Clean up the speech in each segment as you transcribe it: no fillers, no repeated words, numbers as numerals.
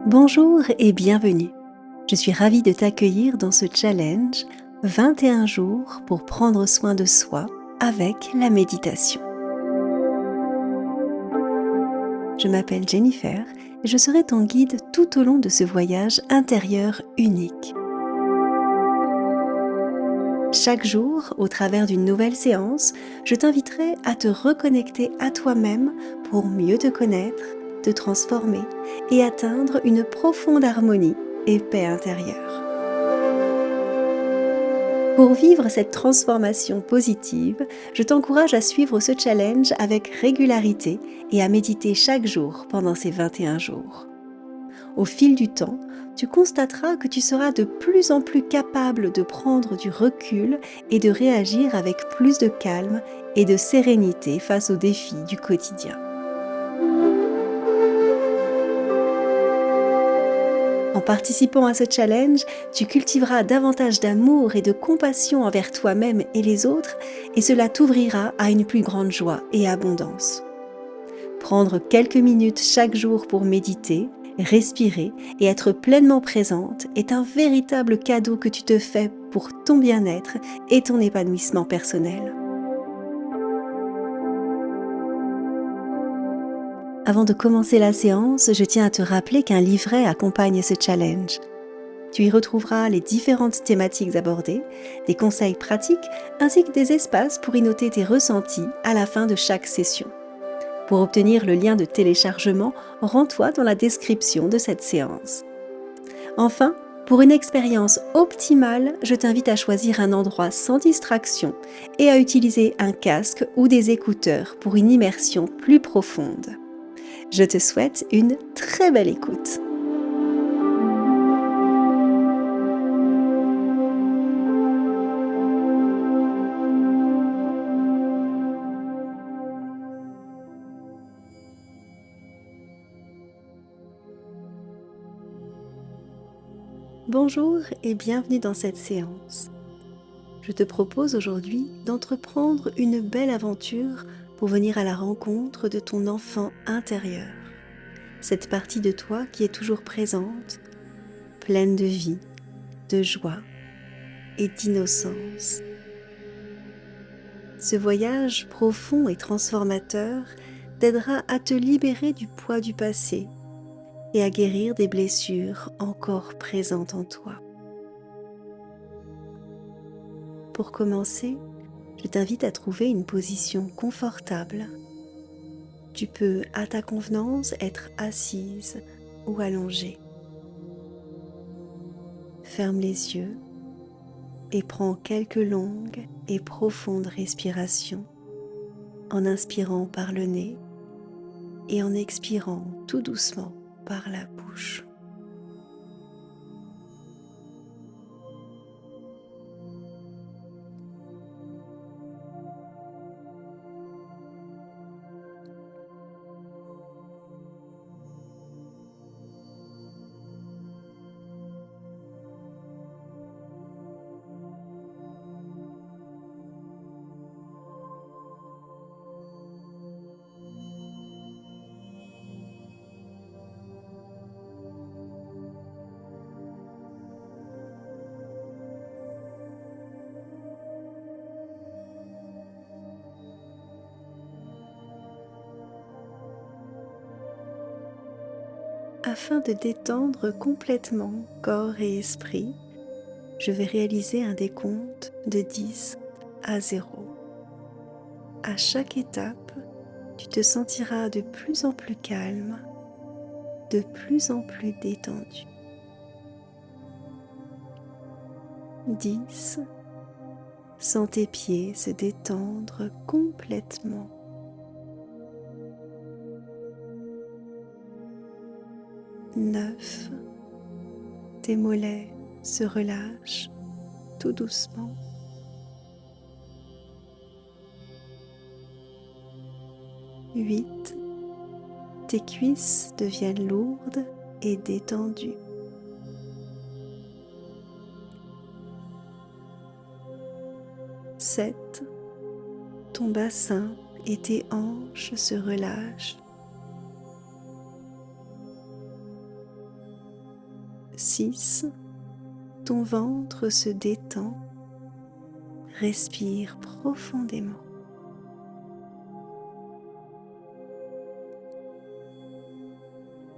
Bonjour et bienvenue. Je suis ravie de t'accueillir dans ce challenge 21 jours pour prendre soin de soi avec la méditation. Je m'appelle Jennifer et je serai ton guide tout au long de ce voyage intérieur unique. Chaque jour, au travers d'une nouvelle séance, je t'inviterai à te reconnecter à toi-même pour mieux te connaître, te transformer et atteindre une profonde harmonie et paix intérieure. Pour vivre cette transformation positive, je t'encourage à suivre ce challenge avec régularité et à méditer chaque jour pendant ces 21 jours. Au fil du temps, tu constateras que tu seras de plus en plus capable de prendre du recul et de réagir avec plus de calme et de sérénité face aux défis du quotidien. En participant à ce challenge, tu cultiveras davantage d'amour et de compassion envers toi-même et les autres, et cela t'ouvrira à une plus grande joie et abondance. Prendre quelques minutes chaque jour pour méditer, respirer et être pleinement présente est un véritable cadeau que tu te fais pour ton bien-être et ton épanouissement personnel. Avant de commencer la séance, je tiens à te rappeler qu'un livret accompagne ce challenge. Tu y retrouveras les différentes thématiques abordées, des conseils pratiques ainsi que des espaces pour y noter tes ressentis à la fin de chaque session. Pour obtenir le lien de téléchargement, rends-toi dans la description de cette séance. Enfin, pour une expérience optimale, je t'invite à choisir un endroit sans distraction et à utiliser un casque ou des écouteurs pour une immersion plus profonde. Je te souhaite une très belle écoute. Bonjour et bienvenue dans cette séance. Je te propose aujourd'hui d'entreprendre une belle aventure pour venir à la rencontre de ton enfant intérieur. Cette partie de toi qui est toujours présente, pleine de vie, de joie et d'innocence. Ce voyage profond et transformateur t'aidera à te libérer du poids du passé et à guérir des blessures encore présentes en toi. Pour commencer, je t'invite à trouver une position confortable. Tu peux, à ta convenance, être assise ou allongée. Ferme les yeux et prends quelques longues et profondes respirations en inspirant par le nez et en expirant tout doucement par la bouche. Afin de détendre complètement corps et esprit, je vais réaliser un décompte de 10 à 0. À chaque étape, tu te sentiras de plus en plus calme, de plus en plus détendu. 10. Sens tes pieds se détendre complètement. 9. Tes mollets se relâchent tout doucement. 8. Tes cuisses deviennent lourdes et détendues. 7. Ton bassin et tes hanches se relâchent. 6. Ton ventre se détend. Respire profondément.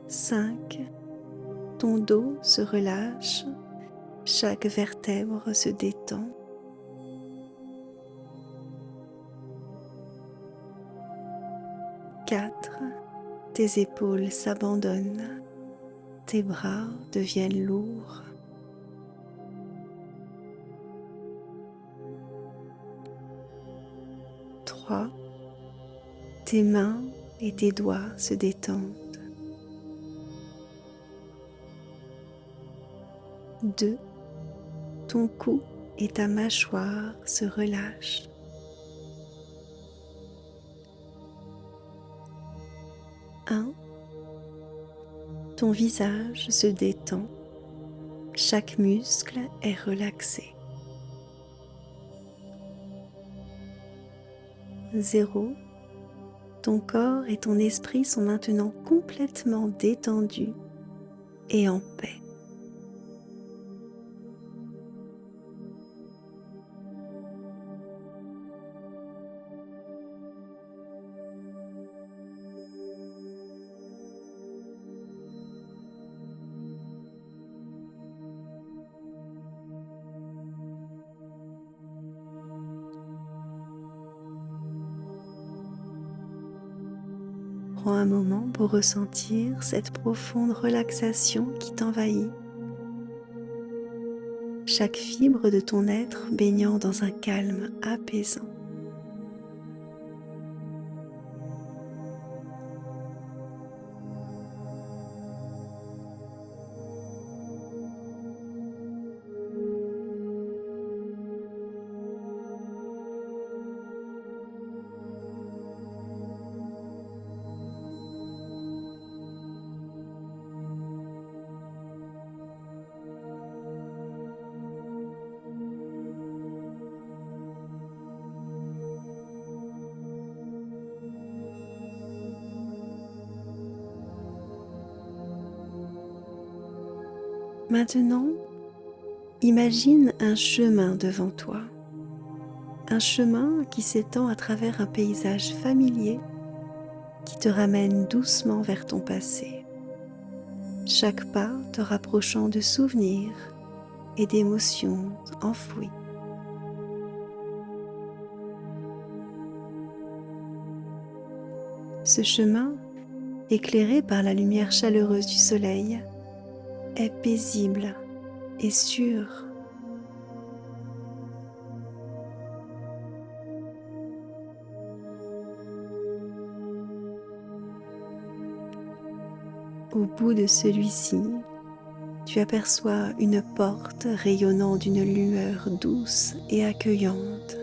5. Ton dos se relâche. Chaque vertèbre se détend. 4. Tes épaules s'abandonnent. Tes bras deviennent lourds. 3. Tes mains et tes doigts se détendent. 2. Ton cou et ta mâchoire se relâchent. 1. Ton visage se détend. Chaque muscle est relaxé. 0. Ton corps et ton esprit sont maintenant complètement détendus et en paix. Prends un moment pour ressentir cette profonde relaxation qui t'envahit. Chaque fibre de ton être baignant dans un calme apaisant. Maintenant, imagine un chemin devant toi, un chemin qui s'étend à travers un paysage familier qui te ramène doucement vers ton passé, chaque pas te rapprochant de souvenirs et d'émotions enfouies. Ce chemin, éclairé par la lumière chaleureuse du soleil, est paisible et sûr. Au bout de celui-ci, tu aperçois une porte rayonnant d'une lueur douce et accueillante.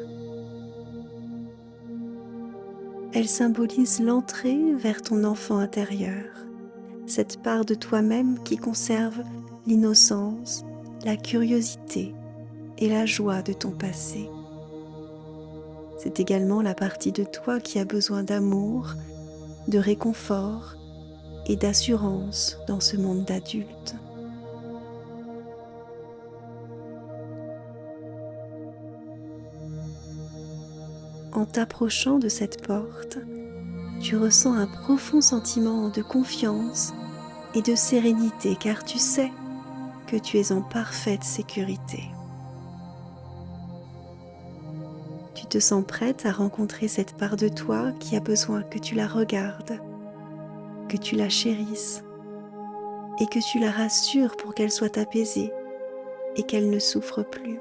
Elle symbolise l'entrée vers ton enfant intérieur, cette part de toi-même qui conserve l'innocence, la curiosité et la joie de ton passé. C'est également la partie de toi qui a besoin d'amour, de réconfort et d'assurance dans ce monde d'adultes. En t'approchant de cette porte, tu ressens un profond sentiment de confiance et de sérénité car tu sais que tu es en parfaite sécurité. Tu te sens prête à rencontrer cette part de toi qui a besoin que tu la regardes, que tu la chérisses et que tu la rassures pour qu'elle soit apaisée et qu'elle ne souffre plus.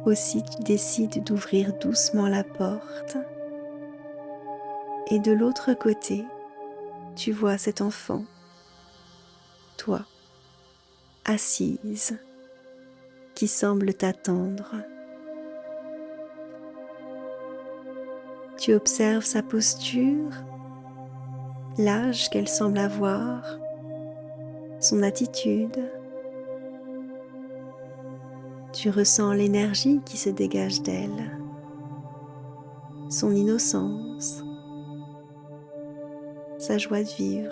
Aussi, tu décides d'ouvrir doucement la porte et de l'autre côté, tu vois cet enfant, toi, assise, qui semble t'attendre. Tu observes sa posture, l'âge qu'elle semble avoir, son attitude. Tu ressens l'énergie qui se dégage d'elle, son innocence sa joie de vivre.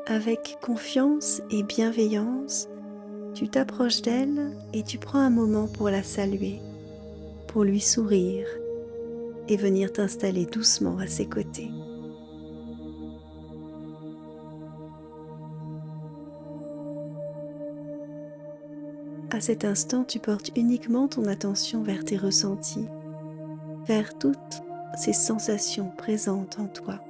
Avec confiance et bienveillance, tu t'approches d'elle et tu prends un moment pour la saluer, pour lui sourire et venir t'installer doucement à ses côtés. À cet instant, tu portes uniquement ton attention vers tes ressentis, vers toutes ces sensations présentes en toi.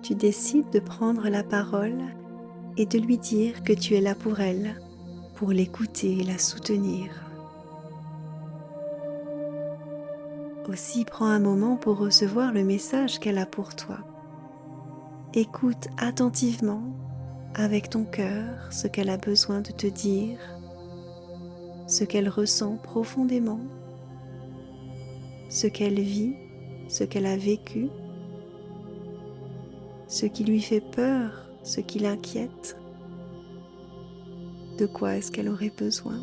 Tu décides de prendre la parole et de lui dire que tu es là pour elle, pour l'écouter et la soutenir. Aussi, prends un moment pour recevoir le message qu'elle a pour toi. Écoute attentivement, avec ton cœur, ce qu'elle a besoin de te dire, ce qu'elle ressent profondément, ce qu'elle vit, ce qu'elle a vécu, ce qui lui fait peur, ce qui l'inquiète. De quoi est-ce qu'elle aurait besoin?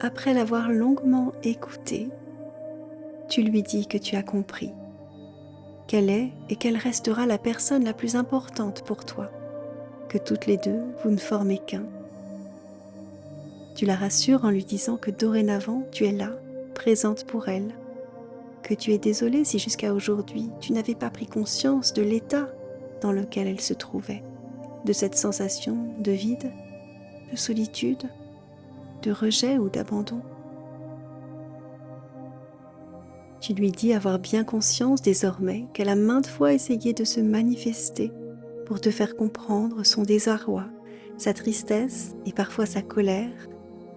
Après l'avoir longuement écoutée, tu lui dis que tu as compris, qu'elle est et qu'elle restera la personne la plus importante pour toi, que toutes les deux, vous ne formez qu'un. Tu la rassures en lui disant que dorénavant, tu es là, présente pour elle, que tu es désolée si jusqu'à aujourd'hui, tu n'avais pas pris conscience de l'état dans lequel elle se trouvait, de cette sensation de vide, de solitude, de rejet ou d'abandon. Tu lui dis avoir bien conscience désormais qu'elle a maintes fois essayé de se manifester pour te faire comprendre son désarroi, sa tristesse et parfois sa colère,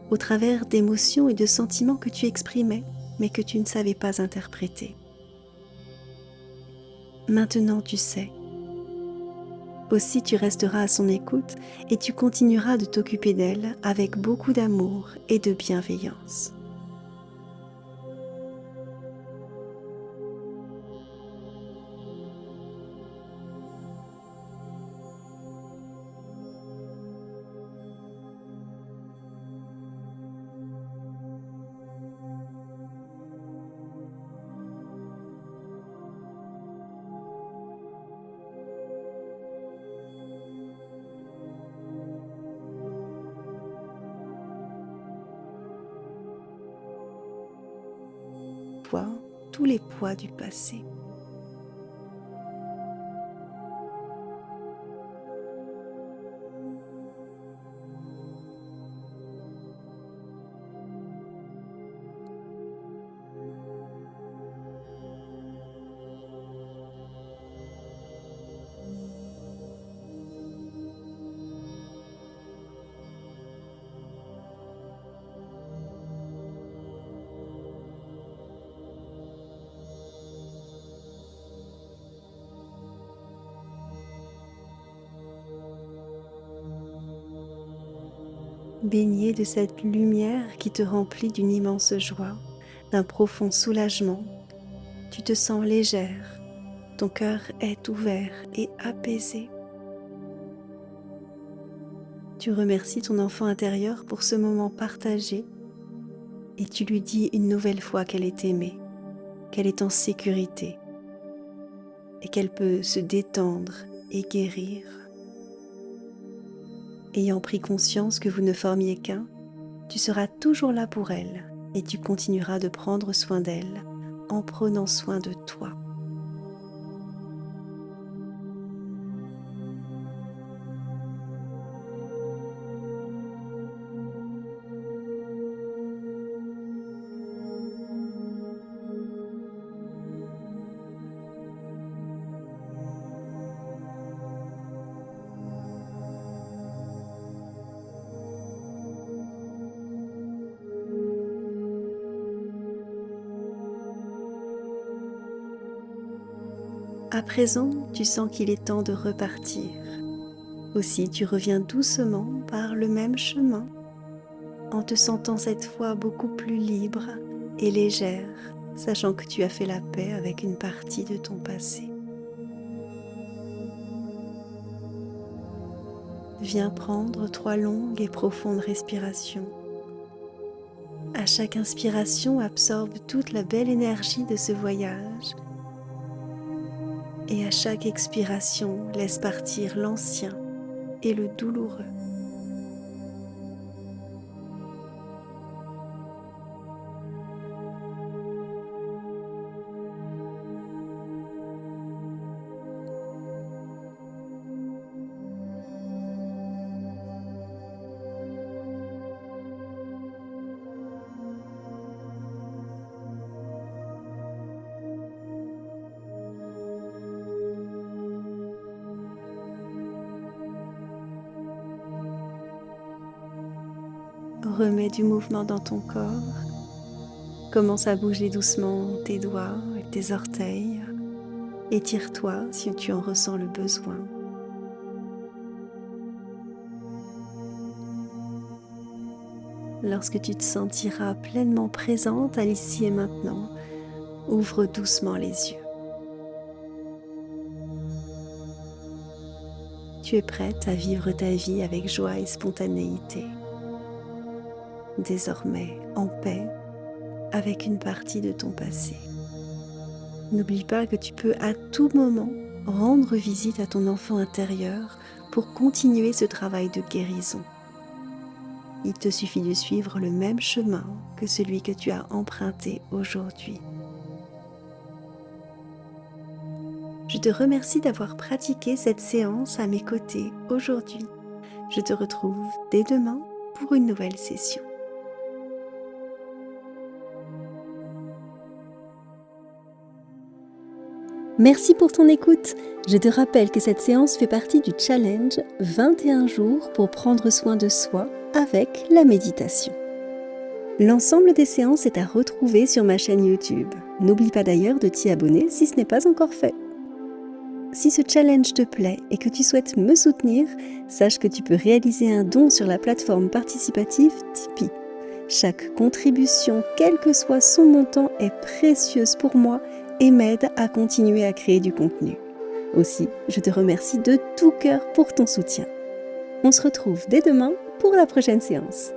au travers d'émotions et de sentiments que tu exprimais, mais que tu ne savais pas interpréter. Maintenant tu sais. Aussi tu resteras à son écoute et tu continueras de t'occuper d'elle avec beaucoup d'amour et de bienveillance. toi tous les poids du passé. Baigné de cette lumière qui te remplit d'une immense joie, d'un profond soulagement, tu te sens légère, ton cœur est ouvert et apaisé. Tu remercies ton enfant intérieur pour ce moment partagé et tu lui dis une nouvelle fois qu'elle est aimée, qu'elle est en sécurité et qu'elle peut se détendre et guérir. Ayant pris conscience que vous ne formiez qu'un, tu seras toujours là pour elle et tu continueras de prendre soin d'elle en prenant soin de toi. À présent, tu sens qu'il est temps de repartir. Aussi, tu reviens doucement par le même chemin, en te sentant cette fois beaucoup plus libre et légère, sachant que tu as fait la paix avec une partie de ton passé. Viens prendre 3 longues et profondes respirations. À chaque inspiration, absorbe toute la belle énergie de ce voyage. Et à chaque expiration, laisse partir l'ancien et le douloureux. Remets du mouvement dans ton corps. Commence à bouger doucement tes doigts et tes orteils. Étire-toi si tu en ressens le besoin. Lorsque tu te sentiras pleinement présente à l'ici et maintenant, ouvre doucement les yeux. Tu es prête à vivre ta vie avec joie et spontanéité. Désormais en paix avec une partie de ton passé. N'oublie pas que tu peux à tout moment rendre visite à ton enfant intérieur pour continuer ce travail de guérison. Il te suffit de suivre le même chemin que celui que tu as emprunté aujourd'hui. Je te remercie d'avoir pratiqué cette séance à mes côtés aujourd'hui. Je te retrouve dès demain pour une nouvelle session. Merci pour ton écoute. Je te rappelle que cette séance fait partie du challenge 21 jours pour prendre soin de soi avec la méditation. L'ensemble des séances est à retrouver sur ma chaîne YouTube. N'oublie pas d'ailleurs de t'y abonner si ce n'est pas encore fait. Si ce challenge te plaît et que tu souhaites me soutenir, sache que tu peux réaliser un don sur la plateforme participative Tipeee. Chaque contribution, quel que soit son montant, est précieuse pour moi et m'aide à continuer à créer du contenu. Aussi, je te remercie de tout cœur pour ton soutien. On se retrouve dès demain pour la prochaine séance.